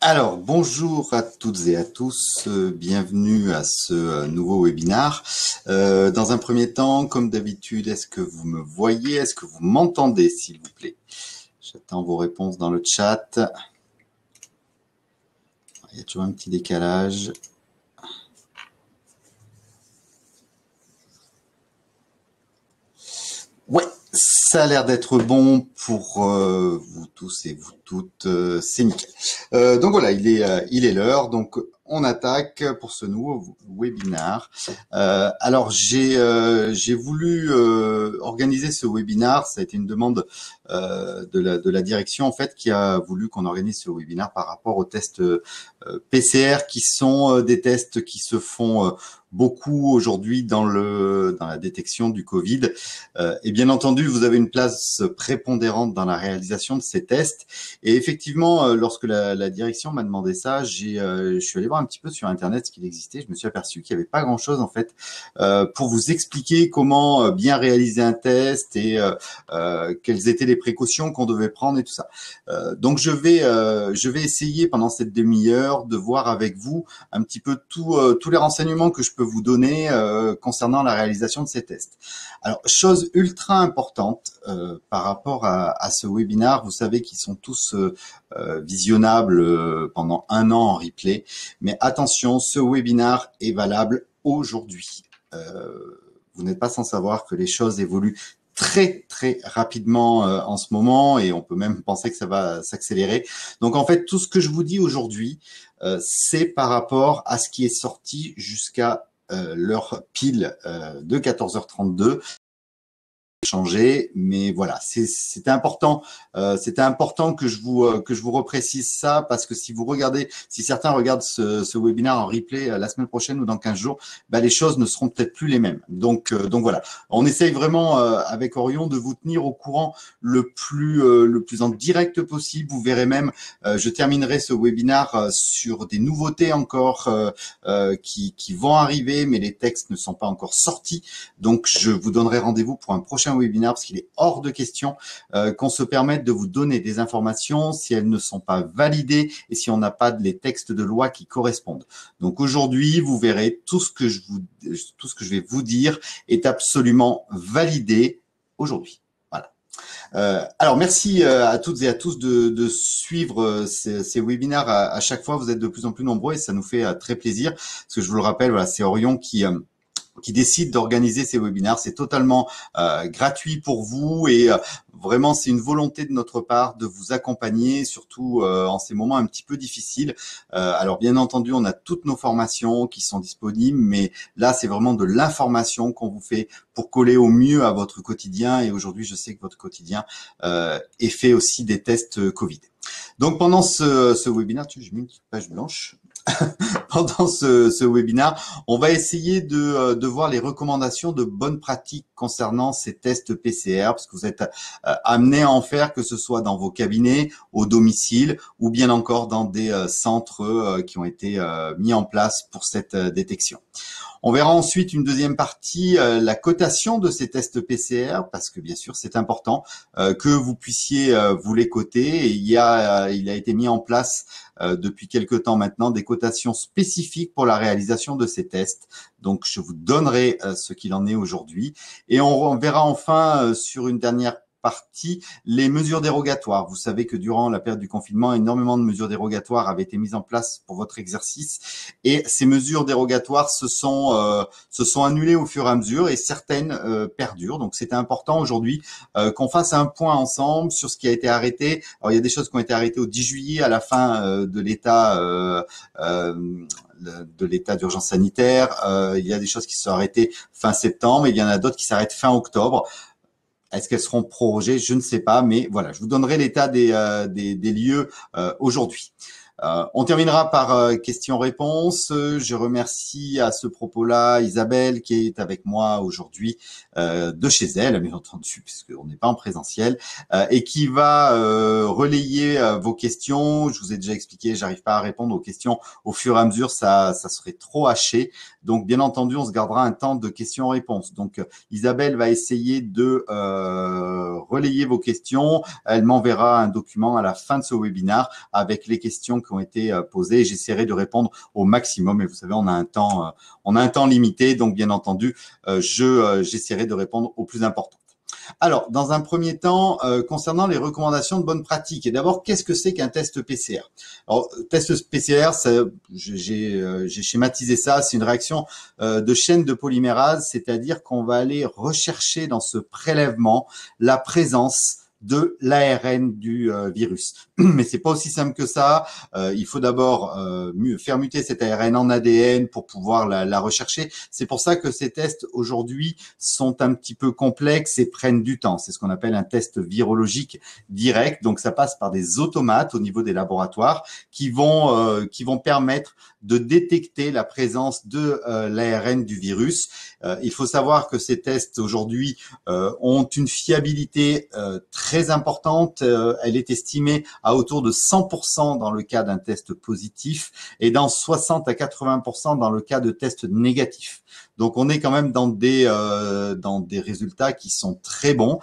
Alors, bonjour à toutes et à tous, bienvenue à ce nouveau webinaire. Dans un premier temps, comme d'habitude, est-ce que vous me voyez? Est-ce que vous m'entendez, s'il vous plaît? J'attends vos réponses dans le chat. Il y a toujours un petit décalage. Ouais, ça a l'air d'être bon pour vous tous et vous toutes, c'est nickel. Donc voilà, il est l'heure, donc on attaque pour ce nouveau webinaire. Alors j'ai voulu organiser ce webinaire, ça a été une demande de la direction en fait qui a voulu qu'on organise ce webinaire par rapport aux tests PCR qui sont des tests qui se font beaucoup aujourd'hui dans la détection du Covid. Et bien entendu, vous avez une place prépondérante dans la réalisation de ces tests. Et effectivement, lorsque la direction m'a demandé ça, je suis allé voir un petit peu sur Internet ce qu'il existait. Je me suis aperçu qu'il n'y avait pas grand-chose en fait pour vous expliquer comment bien réaliser un test et quelles étaient les précautions qu'on devait prendre et tout ça. Donc je vais essayer pendant cette demi-heure de voir avec vous un petit peu tous les renseignements que je peux vous donner concernant la réalisation de ces tests. Alors, chose ultra importante par rapport à ce webinaire, vous savez qu'ils sont tous visionnables pendant 1 an en replay, mais attention, ce webinaire est valable aujourd'hui. Vous n'êtes pas sans savoir que les choses évoluent très très rapidement en ce moment et on peut même penser que ça va s'accélérer. Donc en fait, tout ce que je vous dis aujourd'hui, c'est par rapport à ce qui est sorti jusqu'à l'heure pile de 14h32 changer, mais voilà, c'était important que je vous reprécise ça parce que si certains regardent ce webinaire en replay la semaine prochaine ou dans 15 jours, bah, les choses ne seront peut-être plus les mêmes. Donc voilà, on essaye vraiment avec Orion de vous tenir au courant le plus en direct possible. Vous verrez même, je terminerai ce webinaire sur des nouveautés encore qui vont arriver, mais les textes ne sont pas encore sortis. Donc je vous donnerai rendez-vous pour un prochain webinaire parce qu'il est hors de question qu'on se permette de vous donner des informations si elles ne sont pas validées et si on n'a pas les textes de loi qui correspondent. Donc aujourd'hui, vous verrez tout ce que je vais vous dire est absolument validé aujourd'hui. Voilà. Alors merci à toutes et à tous de suivre ces webinaires à chaque fois. Vous êtes de plus en plus nombreux et ça nous fait très plaisir parce que je vous le rappelle, voilà, c'est Orion qui décide d'organiser ces webinaires. C'est totalement gratuit pour vous et vraiment c'est une volonté de notre part de vous accompagner, surtout en ces moments un petit peu difficiles. Alors bien entendu, on a toutes nos formations qui sont disponibles, mais là c'est vraiment de l'information qu'on vous fait pour coller au mieux à votre quotidien. Et aujourd'hui, je sais que votre quotidien est fait aussi des tests Covid. Donc pendant ce webinaire, j'ai mis une petite page blanche. Pendant ce webinaire, on va essayer de voir les recommandations de bonnes pratiques concernant ces tests PCR, parce que vous êtes amenés à en faire, que ce soit dans vos cabinets, au domicile, ou bien encore dans des centres qui ont été mis en place pour cette détection. On verra ensuite une deuxième partie, la cotation de ces tests PCR, parce que bien sûr c'est important que vous puissiez vous les coter. Et il a été mis en place depuis quelque temps maintenant des cotations spécifiques pour la réalisation de ces tests. Donc je vous donnerai ce qu'il en est aujourd'hui. Et on verra enfin sur une dernière partie les mesures dérogatoires. Vous savez que durant la période du confinement, énormément de mesures dérogatoires avaient été mises en place pour votre exercice et ces mesures dérogatoires se sont annulées au fur et à mesure et certaines perdurent. Donc c'était important aujourd'hui qu'on fasse un point ensemble sur ce qui a été arrêté. Alors il y a des choses qui ont été arrêtées au 10 juillet à la fin de l'état d'urgence sanitaire. Il y a des choses qui se sont arrêtées fin septembre et il y en a d'autres qui s'arrêtent fin octobre. Est-ce qu'elles seront prorogées? Je ne sais pas, mais voilà, je vous donnerai l'état des lieux aujourd'hui. On terminera par questions-réponses. Je remercie à ce propos-là Isabelle qui est avec moi aujourd'hui de chez elle, bien entendu, puisqu'on n'est pas en présentiel, et qui va relayer vos questions. Je vous ai déjà expliqué, j'arrive pas à répondre aux questions au fur et à mesure, ça serait trop haché. Donc, bien entendu, on se gardera un temps de questions-réponses. Donc, Isabelle va essayer de relayer vos questions. Elle m'enverra un document à la fin de ce webinaire avec les questions qui ont été posées. J'essaierai de répondre au maximum. Et vous savez, on a un temps limité, donc bien entendu, j'essaierai de répondre au plus important. Alors, dans un premier temps, concernant les recommandations de bonne pratique, et d'abord, qu'est-ce que c'est qu'un test PCR? Alors, test PCR, j'ai schématisé ça, c'est une réaction de chaîne de polymérase, c'est-à-dire qu'on va aller rechercher dans ce prélèvement la présence de l'ARN du virus. Mais c'est pas aussi simple que ça. Il faut d'abord faire muter cet ARN en ADN pour pouvoir la rechercher. C'est pour ça que ces tests aujourd'hui sont un petit peu complexes et prennent du temps. C'est ce qu'on appelle un test virologique direct. Donc ça passe par des automates au niveau des laboratoires qui vont permettre de détecter la présence de l'ARN du virus. Il faut savoir que ces tests aujourd'hui ont une fiabilité très importante. Elle est estimée à autour de 100% dans le cas d'un test positif et dans 60 à 80% dans le cas de tests négatifs. Donc, on est quand même dans des résultats qui sont très bons.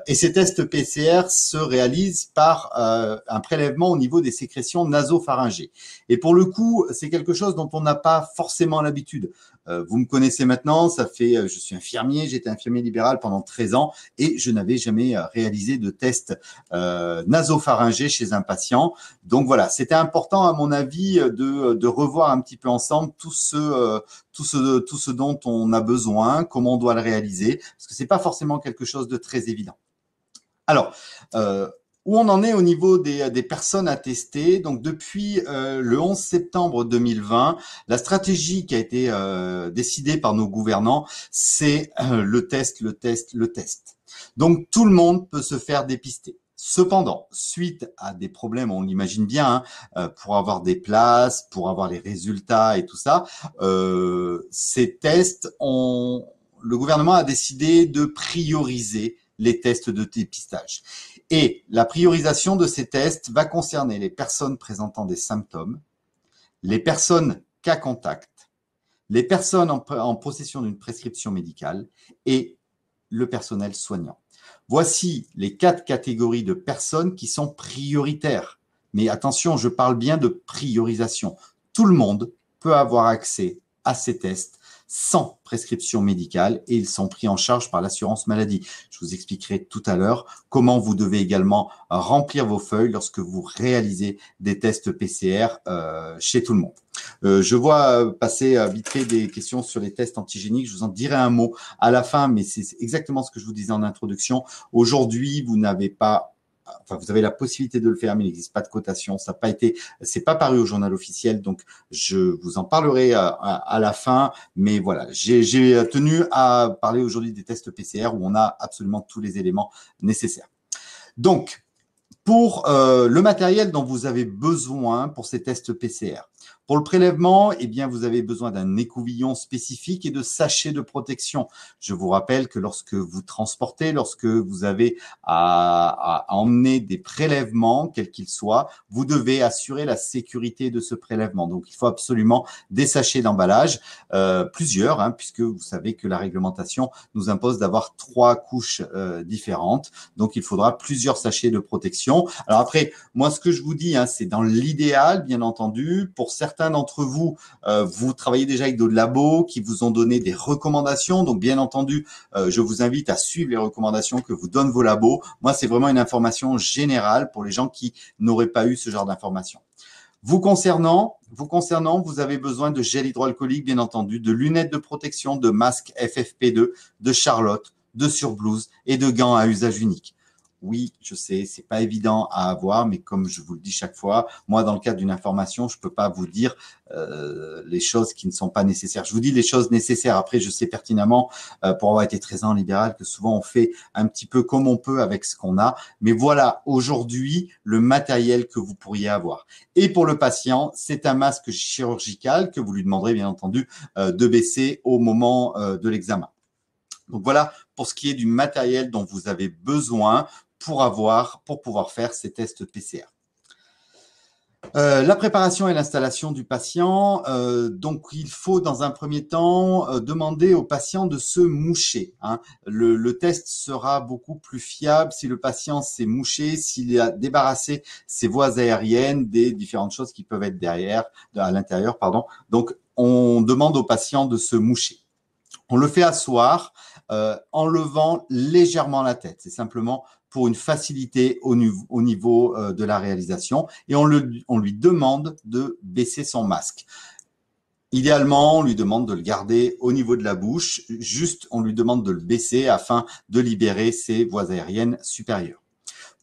Et ces tests PCR se réalisent par un prélèvement au niveau des sécrétions nasopharyngées. Et pour le coup, c'est quelque chose dont on n'a pas forcément l'habitude. Vous me connaissez maintenant, je suis infirmier, j'étais infirmier libéral pendant 13 ans et je n'avais jamais réalisé de test nasopharyngé chez un patient. Donc voilà, c'était important à mon avis de revoir un petit peu ensemble tout ce dont on a besoin, comment on doit le réaliser, parce que c'est pas forcément quelque chose de très évident. Alors, où on en est au niveau des personnes à tester. Donc, depuis le 11 septembre 2020, la stratégie qui a été décidée par nos gouvernants, c'est le test. Donc, tout le monde peut se faire dépister. Cependant, suite à des problèmes, on l'imagine bien, pour avoir des places, pour avoir les résultats et tout ça, ces tests, le gouvernement a décidé de prioriser les tests de dépistage. Et la priorisation de ces tests va concerner les personnes présentant des symptômes, les personnes cas contact, les personnes en possession d'une prescription médicale et le personnel soignant. Voici les 4 catégories de personnes qui sont prioritaires. Mais attention, je parle bien de priorisation. Tout le monde peut avoir accès à ces tests sans prescription médicale et ils sont pris en charge par l'assurance maladie. Je vous expliquerai tout à l'heure comment vous devez également remplir vos feuilles lorsque vous réalisez des tests PCR chez tout le monde. Je vois passer vite fait des questions sur les tests antigéniques. Je vous en dirai un mot à la fin, mais c'est exactement ce que je vous disais en introduction. Aujourd'hui, vous avez la possibilité de le faire, mais il n'existe pas de cotation. C'est pas paru au journal officiel, donc je vous en parlerai à la fin. Mais voilà, j'ai tenu à parler aujourd'hui des tests PCR où on a absolument tous les éléments nécessaires. Donc, pour le matériel dont vous avez besoin pour ces tests PCR. Pour le prélèvement, eh bien, vous avez besoin d'un écouvillon spécifique et de sachets de protection. Je vous rappelle que lorsque vous transportez, lorsque vous avez à emmener des prélèvements, quels qu'ils soient, vous devez assurer la sécurité de ce prélèvement. Donc, il faut absolument des sachets d'emballage, plusieurs, puisque vous savez que la réglementation nous impose d'avoir 3 couches différentes. Donc, il faudra plusieurs sachets de protection. Alors après, moi, ce que je vous dis, c'est dans l'idéal, bien entendu. Pour certains d'entre vous, vous travaillez déjà avec d'autres labos qui vous ont donné des recommandations. Donc, bien entendu, je vous invite à suivre les recommandations que vous donnent vos labos. Moi, c'est vraiment une information générale pour les gens qui n'auraient pas eu ce genre d'informations. Vous concernant, vous avez besoin de gel hydroalcoolique, bien entendu, de lunettes de protection, de masques FFP2, de charlotte, de surblouse et de gants à usage unique. Oui, je sais, c'est pas évident à avoir, mais comme je vous le dis chaque fois, moi, dans le cadre d'une information, je peux pas vous dire les choses qui ne sont pas nécessaires. Je vous dis les choses nécessaires. Après, je sais pertinemment, pour avoir été 13 ans en libéral, que souvent on fait un petit peu comme on peut avec ce qu'on a. Mais voilà, aujourd'hui, le matériel que vous pourriez avoir. Et pour le patient, c'est un masque chirurgical que vous lui demanderez, bien entendu, de baisser au moment de l'examen. Donc voilà pour ce qui est du matériel dont vous avez besoin pour pouvoir faire ces tests PCR. La préparation et l'installation du patient. Donc, il faut dans un premier temps demander au patient de se moucher, hein. Le test sera beaucoup plus fiable si le patient s'est mouché, s'il a débarrassé ses voies aériennes des différentes choses qui peuvent être derrière, à l'intérieur, pardon. Donc, on demande au patient de se moucher. On le fait asseoir en levant légèrement la tête. C'est simplement pour une facilité au niveau de la réalisation. Et on lui demande de baisser son masque. Idéalement, on lui demande de le garder au niveau de la bouche. Juste, on lui demande de le baisser afin de libérer ses voies aériennes supérieures.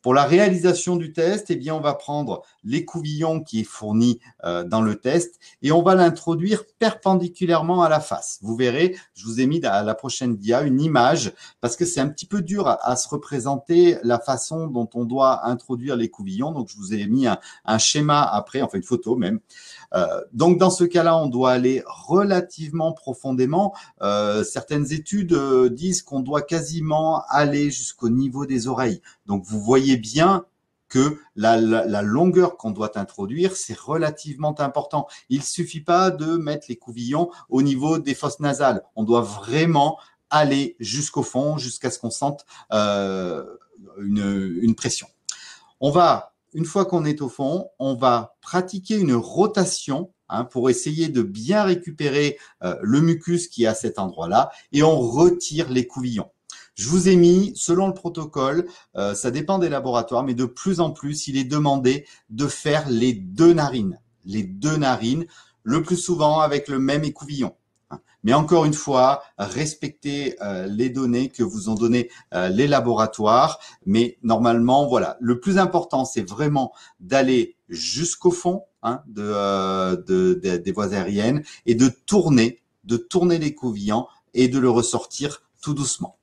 Pour la réalisation du test, eh bien, on va prendre l'écouvillon qui est fourni dans le test et on va l'introduire perpendiculairement à la face. Vous verrez, je vous ai mis à la prochaine dia une image parce que c'est un petit peu dur à se représenter la façon dont on doit introduire l'écouvillon. Donc, je vous ai mis un schéma après, enfin une photo même. Donc, dans ce cas-là, on doit aller relativement profondément. Certaines études disent qu'on doit quasiment aller jusqu'au niveau des oreilles. Donc, vous voyez bien que la longueur qu'on doit introduire, c'est relativement important. Il suffit pas de mettre l'écouvillon au niveau des fosses nasales. On doit vraiment aller jusqu'au fond, jusqu'à ce qu'on sente une pression. On va, une fois qu'on est au fond, on va pratiquer une rotation pour essayer de bien récupérer le mucus qui est à cet endroit-là et on retire l'écouvillon. Je vous ai mis, selon le protocole, ça dépend des laboratoires, mais de plus en plus, il est demandé de faire les deux narines. Les deux narines, le plus souvent avec le même écouvillon. Mais encore une fois, respectez les données que vous ont données les laboratoires. Mais normalement, voilà, le plus important, c'est vraiment d'aller jusqu'au fond des voies aériennes et de tourner l'écouvillon et de le ressortir tout doucement.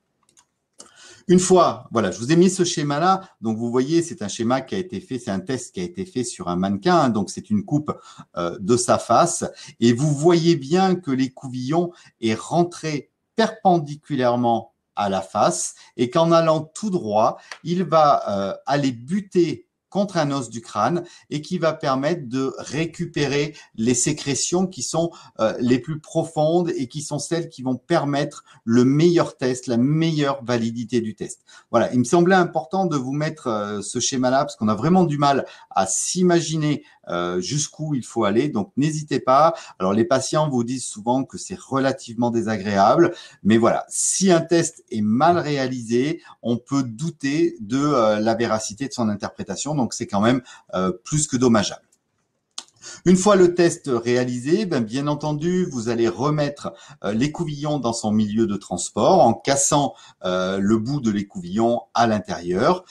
Une fois, voilà, je vous ai mis ce schéma-là. Donc, vous voyez, c'est un schéma qui a été fait, c'est un test qui a été fait sur un mannequin. Donc, c'est une coupe de sa face. Et vous voyez bien que l'écouvillon est rentré perpendiculairement à la face et qu'en allant tout droit, il va aller buter contre un os du crâne et qui va permettre de récupérer les sécrétions qui sont les plus profondes et qui sont celles qui vont permettre le meilleur test, la meilleure validité du test. Voilà, il me semblait important de vous mettre ce schéma-là parce qu'on a vraiment du mal à s'imaginer jusqu'où il faut aller. Donc, n'hésitez pas. Alors, les patients vous disent souvent que c'est relativement désagréable. Mais voilà, si un test est mal réalisé, on peut douter de la véracité de son interprétation. Donc, c'est quand même plus que dommageable. Une fois le test réalisé, bien entendu, vous allez remettre l'écouvillon dans son milieu de transport en cassant le bout de l'écouvillon à l'intérieur.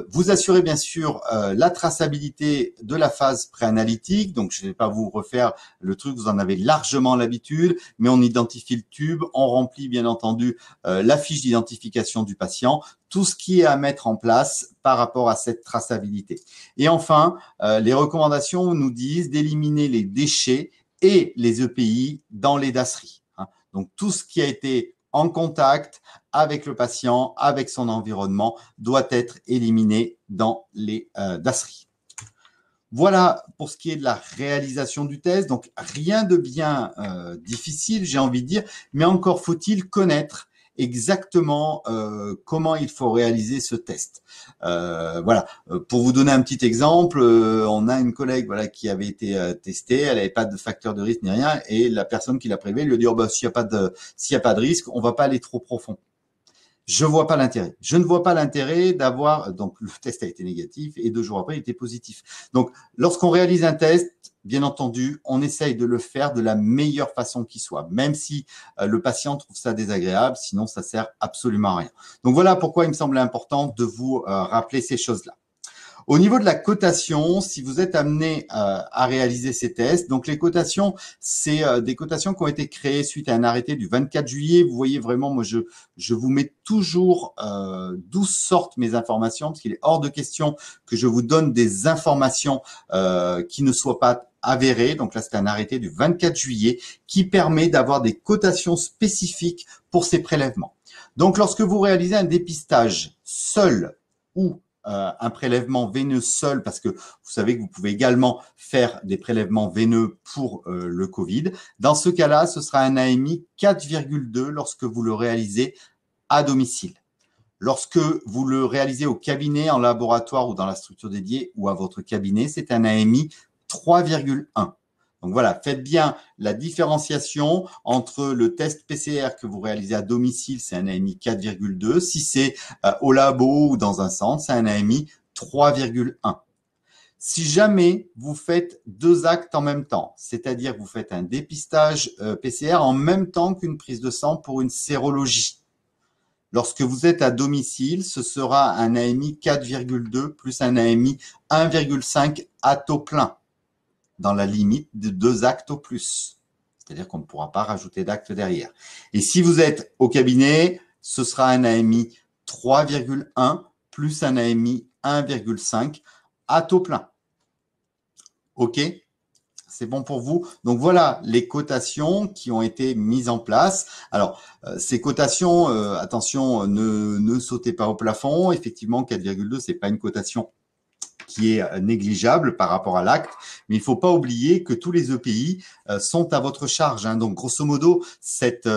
Vous assurez bien sûr la traçabilité de la phase préanalytique. Donc, je ne vais pas vous refaire le truc, vous en avez largement l'habitude, mais on identifie le tube, on remplit bien entendu la fiche d'identification du patient, tout ce qui est à mettre en place par rapport à cette traçabilité. Et enfin, les recommandations nous disent d'éliminer les déchets et les EPI dans les dasseries. Donc, tout ce qui a été en contact avec le patient, avec son environnement, doit être éliminé dans les dasseries. Voilà pour ce qui est de la réalisation du test. Donc, rien de bien difficile, j'ai envie de dire, mais encore faut-il connaître exactement comment il faut réaliser ce test. Voilà. Pour vous donner un petit exemple, on a une collègue qui avait été testée, elle n'avait pas de facteur de risque ni rien, et la personne qui l'a prélevé lui a dit s'il n'y a pas de risque, on va pas aller trop profond. Je vois pas l'intérêt. Je ne vois pas l'intérêt d'avoir, donc le test a été négatif et 2 jours après il était positif. Donc lorsqu'on réalise un test, bien entendu, on essaye de le faire de la meilleure façon qui soit, même si le patient trouve ça désagréable, sinon ça sert absolument à rien. Donc voilà pourquoi il me semblait important de vous rappeler ces choses-là. Au niveau de la cotation, si vous êtes amené à réaliser ces tests, donc les cotations, c'est des cotations qui ont été créées suite à un arrêté du 24 juillet. Vous voyez vraiment, moi, je vous mets toujours d'où sortent mes informations, parce qu'il est hors de question que je vous donne des informations qui ne soient pas avérées. Donc là, c'est un arrêté du 24 juillet qui permet d'avoir des cotations spécifiques pour ces prélèvements. Donc, lorsque vous réalisez un dépistage seul ou un prélèvement veineux seul, parce que vous savez que vous pouvez également faire des prélèvements veineux pour le Covid. Dans ce cas-là, ce sera un AMI 4,2 lorsque vous le réalisez à domicile. Lorsque vous le réalisez au cabinet, en laboratoire ou dans la structure dédiée ou à votre cabinet, c'est un AMI 3,1. Donc voilà, faites bien la différenciation entre le test PCR que vous réalisez à domicile, c'est un AMI 4,2. Si c'est au labo ou dans un centre, c'est un AMI 3,1. Si jamais vous faites deux actes en même temps, c'est-à-dire que vous faites un dépistage PCR en même temps qu'une prise de sang pour une sérologie, lorsque vous êtes à domicile, ce sera un AMI 4,2 plus un AMI 1,5 à taux plein, dans la limite de 2 actes au plus. C'est-à-dire qu'on ne pourra pas rajouter d'actes derrière. Et si vous êtes au cabinet, ce sera un AMI 3,1 plus un AMI 1,5 à taux plein. OK ? C'est bon pour vous? Donc voilà les cotations qui ont été mises en place. Alors, ces cotations, attention, ne sautez pas au plafond. Effectivement, 4,2, c'est pas une cotation qui est négligeable par rapport à l'acte, mais il ne faut pas oublier que tous les EPI sont à votre charge. Hein. Donc, grosso modo, cette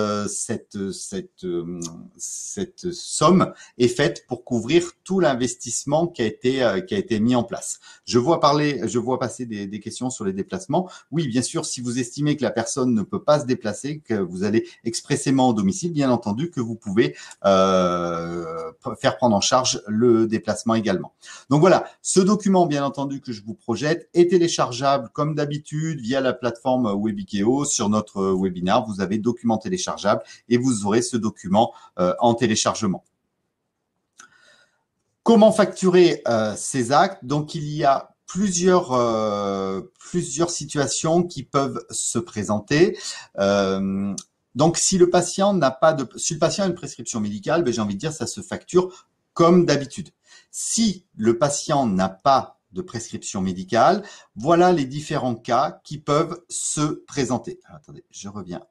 somme est faite pour couvrir tout l'investissement qui a été mis en place. Je vois passer des questions sur les déplacements. Oui, bien sûr, si vous estimez que la personne ne peut pas se déplacer, que vous allez expressément au domicile, bien entendu que vous pouvez faire prendre en charge le déplacement également. Donc voilà, ce document, bien entendu, que je vous projette est téléchargeable comme d'habitude via la plateforme Webikeo. Sur notre webinaire, vous avez document téléchargeable et vous aurez ce document en téléchargement. Comment facturer ces actes? Donc, il y a plusieurs situations qui peuvent se présenter. Donc, si le patient a une prescription médicale, ben, j'ai envie de dire, ça se facture comme d'habitude. Si le patient n'a pas de prescription médicale, voilà les différents cas qui peuvent se présenter. Alors, attendez, je reviens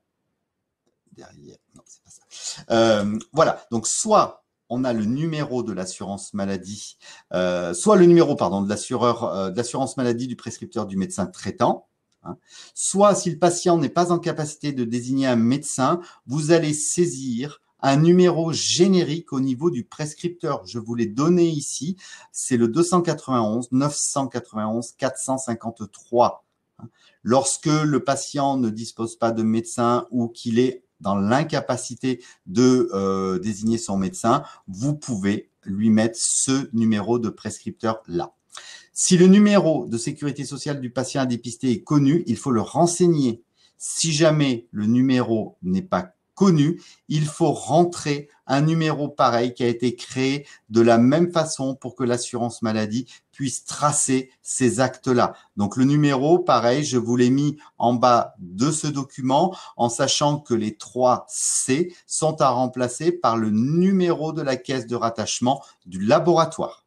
derrière. Non, c'est pas ça. Voilà, donc soit on a le numéro de l'assurance maladie, soit le numéro, pardon, de l'assurance maladie du prescripteur du médecin traitant. Hein. Soit si le patient n'est pas en capacité de désigner un médecin, vous allez saisir un numéro générique au niveau du prescripteur. Je vous l'ai donné ici, c'est le 291 991 453. Lorsque le patient ne dispose pas de médecin ou qu'il est dans l'incapacité de désigner son médecin, vous pouvez lui mettre ce numéro de prescripteur-là. Si le numéro de sécurité sociale du patient à dépister est connu, il faut le renseigner. Si jamais le numéro n'est pas connu, il faut rentrer un numéro pareil qui a été créé de la même façon pour que l'assurance maladie puisse tracer ces actes-là. Donc le numéro, pareil, je vous l'ai mis en bas de ce document en sachant que les 3 C sont à remplacer par le numéro de la caisse de rattachement du laboratoire.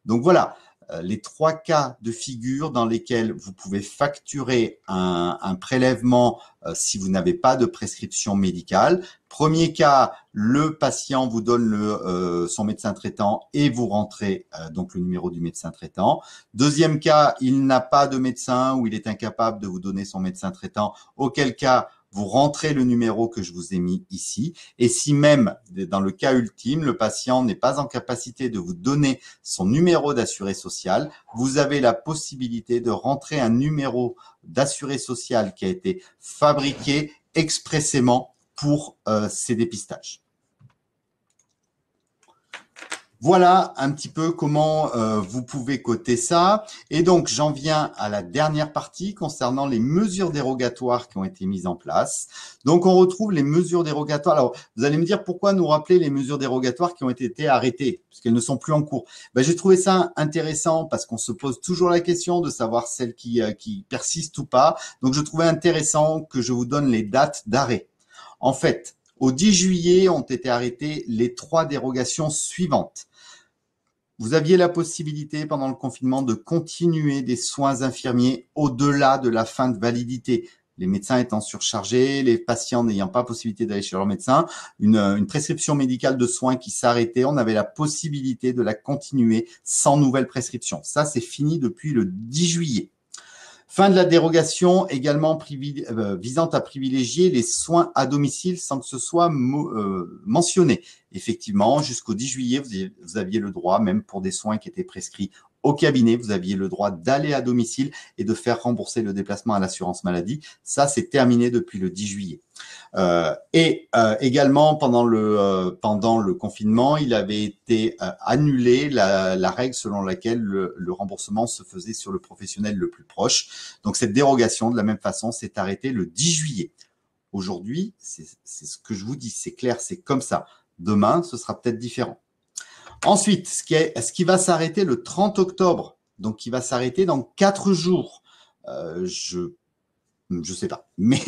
Donc voilà. Les 3 cas de figure dans lesquels vous pouvez facturer un prélèvement si vous n'avez pas de prescription médicale. Premier cas, le patient vous donne son médecin traitant et vous rentrez donc le numéro du médecin traitant. Deuxième cas, il n'a pas de médecin ou il est incapable de vous donner son médecin traitant, auquel cas vous rentrez le numéro que je vous ai mis ici. Et si même, dans le cas ultime, le patient n'est pas en capacité de vous donner son numéro d'assuré social, vous avez la possibilité de rentrer un numéro d'assuré social qui a été fabriqué expressément pour ces dépistages. Voilà un petit peu comment vous pouvez coter ça. Et donc, j'en viens à la dernière partie concernant les mesures dérogatoires qui ont été mises en place. Donc, on retrouve les mesures dérogatoires. Alors, vous allez me dire pourquoi nous rappeler les mesures dérogatoires qui ont été arrêtées, puisqu'elles ne sont plus en cours. Ben, j'ai trouvé ça intéressant parce qu'on se pose toujours la question de savoir celles qui persistent ou pas. Donc, je trouvais intéressant que je vous donne les dates d'arrêt. En fait, au 10 juillet ont été arrêtées les 3 dérogations suivantes. Vous aviez la possibilité pendant le confinement de continuer des soins infirmiers au-delà de la fin de validité. les médecins étant surchargés, les patients n'ayant pas possibilité d'aller chez leur médecin, une prescription médicale de soins qui s'arrêtait, on avait la possibilité de la continuer sans nouvelle prescription. Ça, c'est fini depuis le 10 juillet. Fin de la dérogation également visant à privilégier les soins à domicile sans que ce soit mentionné. Effectivement, jusqu'au 10 juillet, vous aviez le droit, même pour des soins qui étaient prescrits au cabinet, vous aviez le droit d'aller à domicile et de faire rembourser le déplacement à l'assurance maladie. Ça, c'est terminé depuis le 10 juillet. Également, pendant le confinement, il avait été annulé la règle selon laquelle le remboursement se faisait sur le professionnel le plus proche. Donc, cette dérogation, de la même façon, s'est arrêtée le 10 juillet. Aujourd'hui, c'est ce que je vous dis, c'est clair, c'est comme ça. Demain, ce sera peut-être différent. Ensuite, ce qui va s'arrêter le 30 octobre, donc qui va s'arrêter dans 4 jours. Je sais pas, mais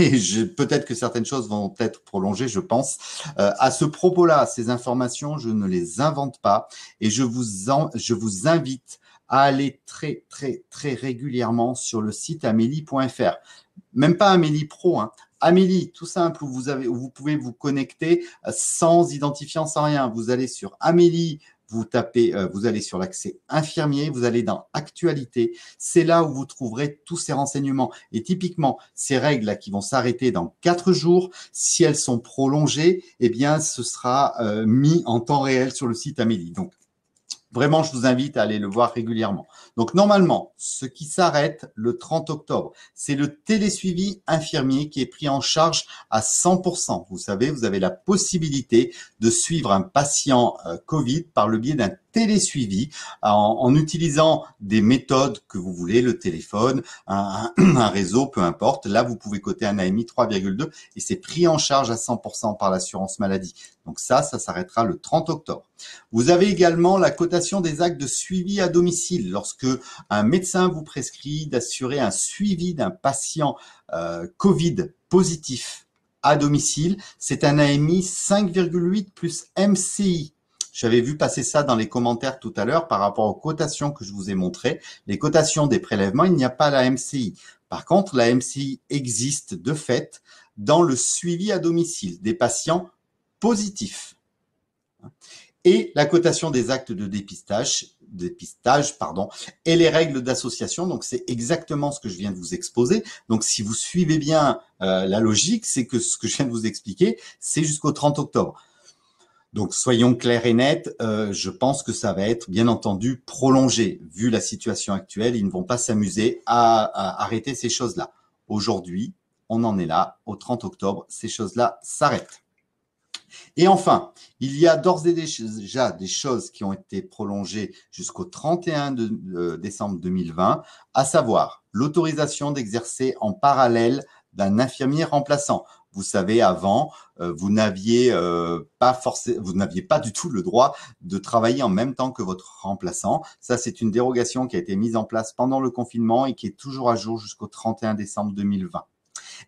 peut-être que certaines choses vont être prolongées, je pense. À ce propos-là, ces informations, je ne les invente pas et je vous invite à aller très, très, très régulièrement sur le site amélie.fr. Même pas Amélie Pro, hein. Amélie, tout simple, où vous pouvez vous connecter sans identifiant, sans rien. Vous allez sur Amélie, vous tapez, vous allez sur l'accès infirmier, vous allez dans Actualité. C'est là où vous trouverez tous ces renseignements. Et typiquement, ces règles-là qui vont s'arrêter dans 4 jours, si elles sont prolongées, eh bien, ce sera mis en temps réel sur le site Amélie. Donc, vraiment, je vous invite à aller le voir régulièrement. Donc, normalement, ce qui s'arrête le 30 octobre, c'est le télésuivi infirmier qui est pris en charge à 100%. Vous savez, vous avez la possibilité de suivre un patient Covid par le biais d'un télésuivi en utilisant des méthodes que vous voulez, le téléphone, un réseau, peu importe. Là, vous pouvez coter un AMI 3,2 et c'est pris en charge à 100% par l'assurance maladie. Donc ça s'arrêtera le 30 octobre. Vous avez également la cotation des actes de suivi à domicile. Lorsque un médecin vous prescrit d'assurer un suivi d'un patient Covid positif à domicile, c'est un AMI 5,8 plus MCI. J'avais vu passer ça dans les commentaires tout à l'heure par rapport aux cotations que je vous ai montrées. Les cotations des prélèvements, il n'y a pas la MCI. Par contre, la MCI existe de fait dans le suivi à domicile des patients positifs. Et la cotation des actes de dépistage, et les règles d'association. Donc, c'est exactement ce que je viens de vous exposer. Donc, si vous suivez bien la logique, c'est que ce que je viens de vous expliquer, c'est jusqu'au 30 octobre. Donc, soyons clairs et nets, je pense que ça va être, bien entendu, prolongé. Vu la situation actuelle, ils ne vont pas s'amuser à arrêter ces choses-là. Aujourd'hui, on en est là. Au 30 octobre, ces choses-là s'arrêtent. Et enfin, il y a d'ores et déjà des choses qui ont été prolongées jusqu'au 31 décembre 2020, à savoir l'autorisation d'exercer en parallèle d'un infirmier remplaçant. Vous savez, avant, vous n'aviez pas du tout le droit de travailler en même temps que votre remplaçant. Ça, c'est une dérogation qui a été mise en place pendant le confinement et qui est toujours à jour jusqu'au 31 décembre 2020.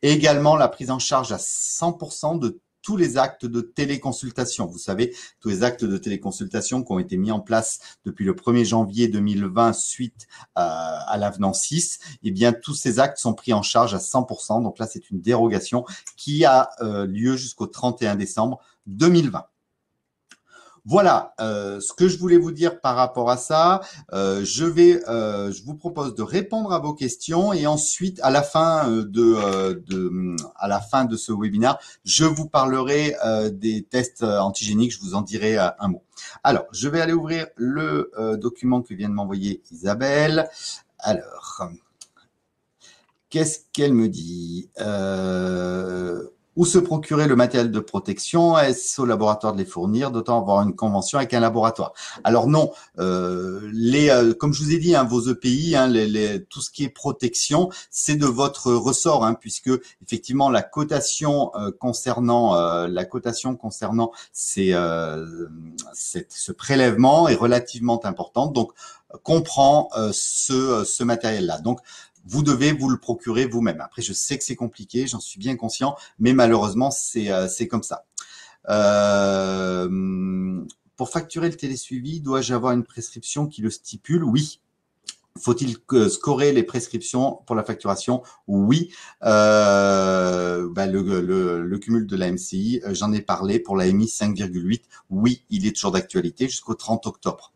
Et également la prise en charge à 100% de tous les actes de téléconsultation. Vous savez, tous les actes de téléconsultation qui ont été mis en place depuis le 1er janvier 2020 suite à l'avenant 6, eh bien, tous ces actes sont pris en charge à 100%. Donc là, c'est une dérogation qui a lieu jusqu'au 31 décembre 2020. Voilà ce que je voulais vous dire par rapport à ça. Je vous propose de répondre à vos questions et ensuite, à la fin de ce webinaire, je vous parlerai des tests antigéniques. Je vous en dirai un mot. Alors, je vais aller ouvrir le document que vient de m'envoyer Isabelle. Alors, qu'est-ce qu'elle me dit où se procurer le matériel de protection? Est-ce au laboratoire de les fournir? D'autant avoir une convention avec un laboratoire. Alors non, comme je vous ai dit, hein, vos EPI, hein, tout ce qui est protection, c'est de votre ressort, hein, puisque effectivement la cotation concernant ce prélèvement est relativement importante. Donc comprend ce matériel-là. Donc vous devez vous le procurer vous-même. Après, je sais que c'est compliqué, j'en suis bien conscient, mais malheureusement, c'est comme ça. Pour facturer le télésuivi, dois-je avoir une prescription qui le stipule? Oui. Faut-il scorer les prescriptions pour la facturation? Oui. Le cumul de la MCI, j'en ai parlé pour la MI 5,8. Oui, il est toujours d'actualité jusqu'au 30 octobre.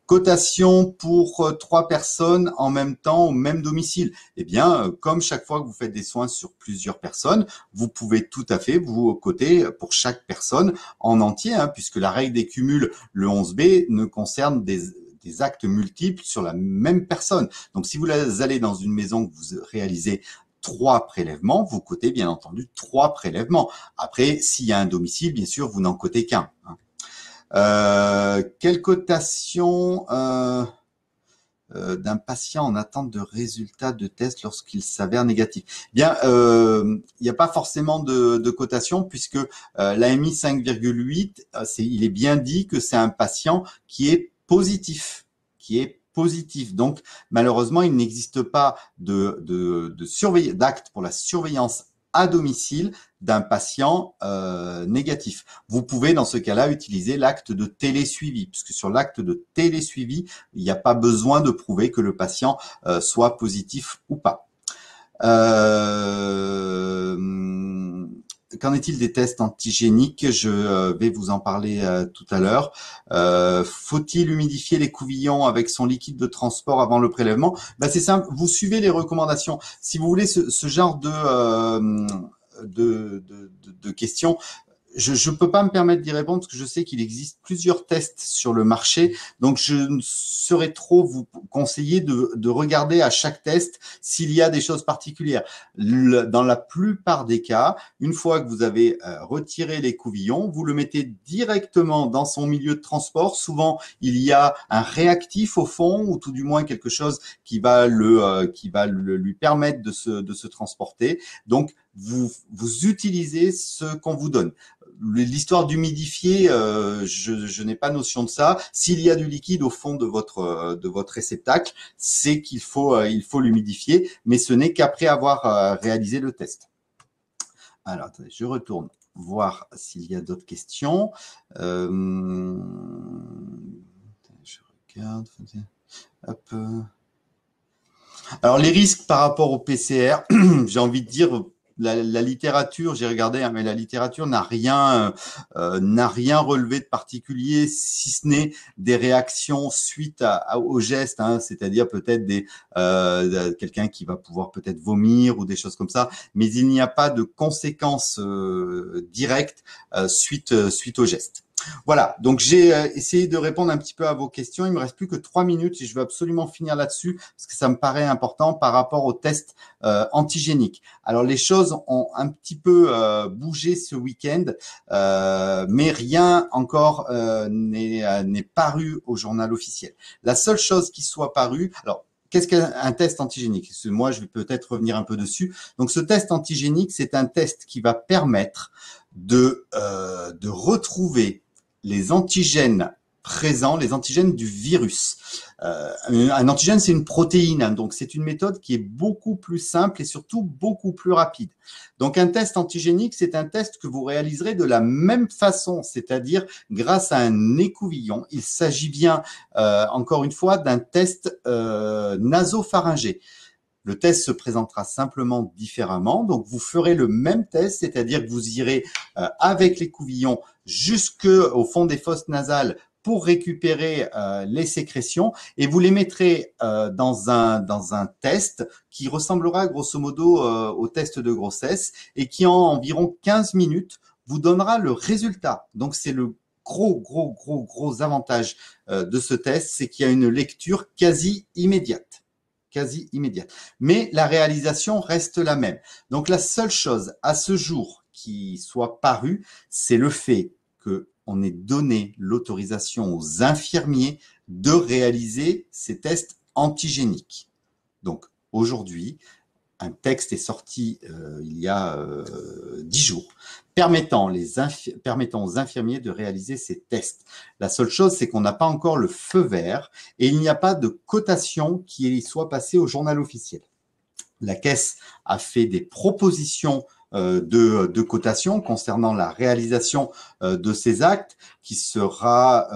Cotation pour 3 personnes en même temps au même domicile. Eh bien, comme chaque fois que vous faites des soins sur plusieurs personnes, vous pouvez tout à fait vous coter pour chaque personne en entier, hein, puisque la règle des cumuls, le 11B, ne concerne des actes multiples sur la même personne. Donc, si vous allez dans une maison que vous réalisez 3 prélèvements, vous cotez bien entendu 3 prélèvements. Après, s'il y a un domicile, bien sûr, vous n'en cotez qu'un, hein. Quelle cotation d'un patient en attente de résultats de test lorsqu'il s'avère négatif? Bien, il n'y a pas forcément de cotation puisque l'AMI 5,8, il est bien dit que c'est un patient qui est positif, Donc, malheureusement, il n'existe pas d'acte pour la surveillance à domicile d'un patient négatif. Vous pouvez, dans ce cas-là, utiliser l'acte de télésuivi, puisque sur l'acte de télésuivi, il n'y a pas besoin de prouver que le patient soit positif ou pas. Qu'en est-il des tests antigéniques? Je vais vous en parler tout à l'heure. Faut-il humidifier les couvillons avec son liquide de transport avant le prélèvement? C'est simple, vous suivez les recommandations. Si vous voulez ce genre de questions, je ne peux pas me permettre d'y répondre parce que je sais qu'il existe plusieurs tests sur le marché. Donc, je ne saurais trop vous conseiller de regarder à chaque test s'il y a des choses particulières. Dans la plupart des cas, une fois que vous avez retiré les couvillons, vous le mettez directement dans son milieu de transport. Souvent, il y a un réactif au fond ou tout du moins quelque chose qui va lui permettre de se transporter. Donc, vous utilisez ce qu'on vous donne. L'histoire d'humidifier, je n'ai pas notion de ça. S'il y a du liquide au fond de votre réceptacle, c'est qu'il faut l'humidifier, mais ce n'est qu'après avoir réalisé le test. Alors, attendez, je retourne voir s'il y a d'autres questions. Je regarde. Hop. Alors, les risques par rapport au PCR, j'ai envie de dire, la littérature, j'ai regardé, hein, mais la littérature n'a rien relevé de particulier, si ce n'est des réactions suite au geste, hein, c'est-à-dire peut-être quelqu'un qui va pouvoir peut-être vomir ou des choses comme ça, mais il n'y a pas de conséquences directes suite au geste. Voilà, donc j'ai essayé de répondre un petit peu à vos questions. Il me reste plus que 3 minutes et je vais absolument finir là-dessus parce que ça me paraît important par rapport au test antigénique. Alors, les choses ont un petit peu bougé ce week-end, mais rien encore n'est paru au journal officiel. La seule chose qui soit parue, alors, qu'est-ce qu'un test antigénique? Moi, je vais peut-être revenir un peu dessus. Donc, ce test antigénique, c'est un test qui va permettre de retrouver les antigènes présents, les antigènes du virus. Un antigène, c'est une protéine, hein, donc c'est une méthode qui est beaucoup plus simple et surtout beaucoup plus rapide. Donc un test antigénique, c'est un test que vous réaliserez de la même façon, c'est-à-dire grâce à un écouvillon. Il s'agit bien, encore une fois, d'un test nasopharyngé. Le test se présentera simplement différemment. Donc, vous ferez le même test, c'est-à-dire que vous irez avec les couvillons jusqu'au fond des fosses nasales pour récupérer les sécrétions et vous les mettrez dans un test qui ressemblera grosso modo au test de grossesse et qui en environ 15 minutes vous donnera le résultat. Donc, c'est le gros avantage de ce test, c'est qu'il y a une lecture quasi immédiate. Mais la réalisation reste la même. Donc, la seule chose à ce jour qui soit parue, c'est le fait qu'on ait donné l'autorisation aux infirmiers de réaliser ces tests antigéniques. Donc, aujourd'hui, un texte est sorti il y a 10 jours, permettant aux infirmiers de réaliser ces tests. La seule chose, c'est qu'on n'a pas encore le feu vert et il n'y a pas de cotation qui soit passée au journal officiel. La Caisse a fait des propositions de cotation concernant la réalisation de ces actes qui sera,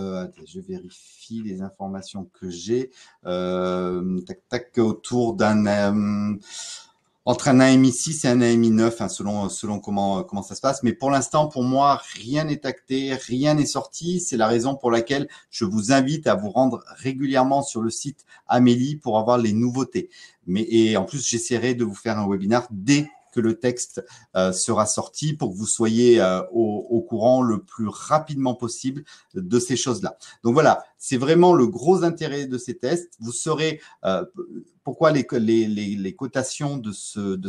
je vérifie, vérifie les informations que j'ai. Tac, tac, autour d'un... entre un AMI 6 et un AMI 9, hein, selon comment ça se passe. Mais pour l'instant, pour moi, rien n'est acté, rien n'est sorti. C'est la raison pour laquelle je vous invite à vous rendre régulièrement sur le site Amélie pour avoir les nouveautés. Et en plus, j'essaierai de vous faire un webinaire dès que le texte sera sorti pour que vous soyez au courant le plus rapidement possible de ces choses-là. Donc voilà, c'est vraiment le gros intérêt de ces tests. Vous saurez pourquoi les cotations de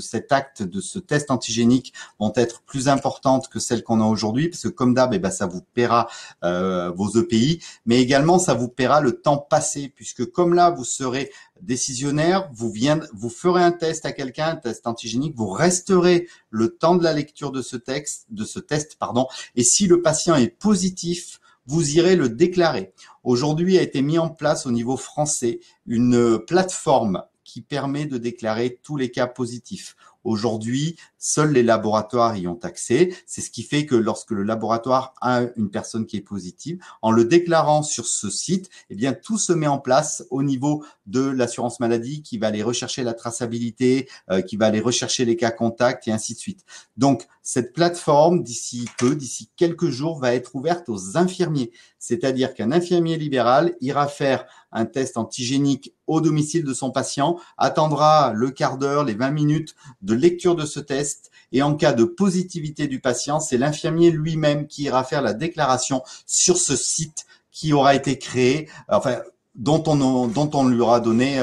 cet acte, de ce test antigénique vont être plus importantes que celles qu'on a aujourd'hui, parce que comme d'hab, ça vous paiera vos EPI, mais également ça vous paiera le temps passé, puisque comme là, vous serez décisionnaire, vous ferez un test à quelqu'un, un test antigénique, vous resterez le temps de la lecture de ce test, et si le patient est positif, vous irez le déclarer. Aujourd'hui a été mis en place au niveau français une plateforme qui permet de déclarer tous les cas positifs. Aujourd'hui, seuls les laboratoires y ont accès. C'est ce qui fait que lorsque le laboratoire a une personne qui est positive, en le déclarant sur ce site, eh bien, tout se met en place au niveau de l'assurance maladie qui va aller rechercher la traçabilité, qui va aller rechercher les cas contacts et ainsi de suite. Donc, cette plateforme, d'ici quelques jours, va être ouverte aux infirmiers. C'est-à-dire qu'un infirmier libéral ira faire un test antigénique au domicile de son patient, attendra le quart d'heure, les 20 minutes de lecture de ce test et en cas de positivité du patient, c'est l'infirmier lui-même qui ira faire la déclaration sur ce site qui aura été créé, dont on lui aura donné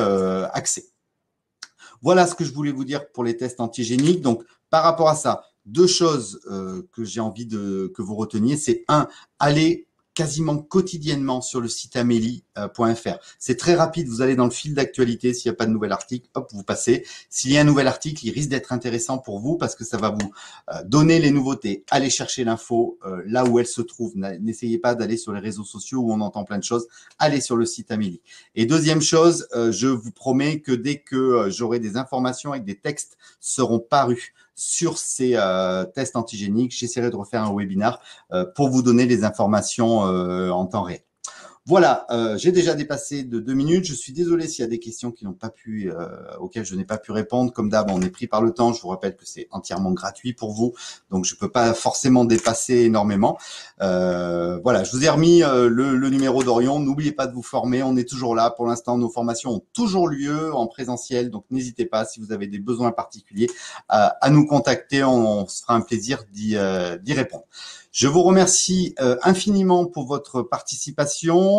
accès. Voilà ce que je voulais vous dire pour les tests antigéniques. Donc, par rapport à ça, deux choses que j'ai envie que vous reteniez, c'est allez quasiment quotidiennement sur le site amélie.fr. C'est très rapide, vous allez dans le fil d'actualité, s'il n'y a pas de nouvel article, hop, vous passez. S'il y a un nouvel article, il risque d'être intéressant pour vous parce que ça va vous donner les nouveautés. Allez chercher l'info là où elle se trouve. N'essayez pas d'aller sur les réseaux sociaux où on entend plein de choses. Allez sur le site Amélie. Et deuxième chose, je vous promets que dès que j'aurai des informations et que des textes seront parus sur ces tests antigéniques, j'essaierai de refaire un webinaire pour vous donner les informations en temps réel. Voilà, j'ai déjà dépassé de 2 minutes. Je suis désolé s'il y a des questions qui n'ont pas pu, auxquelles je n'ai pas pu répondre. Comme d'hab, on est pris par le temps. Je vous rappelle que c'est entièrement gratuit pour vous, donc je peux pas forcément dépasser énormément. Voilà, je vous ai remis le numéro d'Orion. N'oubliez pas de vous former. On est toujours là. Pour l'instant, nos formations ont toujours lieu en présentiel, donc n'hésitez pas si vous avez des besoins particuliers à nous contacter. On se fera un plaisir d'y répondre. Je vous remercie infiniment pour votre participation.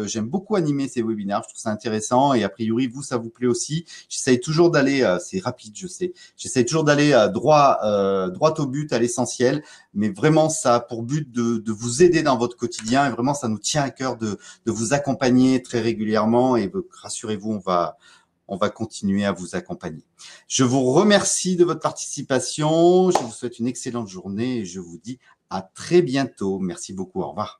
J'aime beaucoup animer ces webinaires, je trouve ça intéressant et a priori, vous, ça vous plaît aussi. J'essaye toujours d'aller, c'est rapide, je sais, j'essaye toujours d'aller droit au but, à l'essentiel, mais vraiment, ça a pour but de vous aider dans votre quotidien et vraiment, ça nous tient à cœur de vous accompagner très régulièrement et rassurez-vous, on va continuer à vous accompagner. Je vous remercie de votre participation. Je vous souhaite une excellente journée et je vous dis à très bientôt. Merci beaucoup. Au revoir.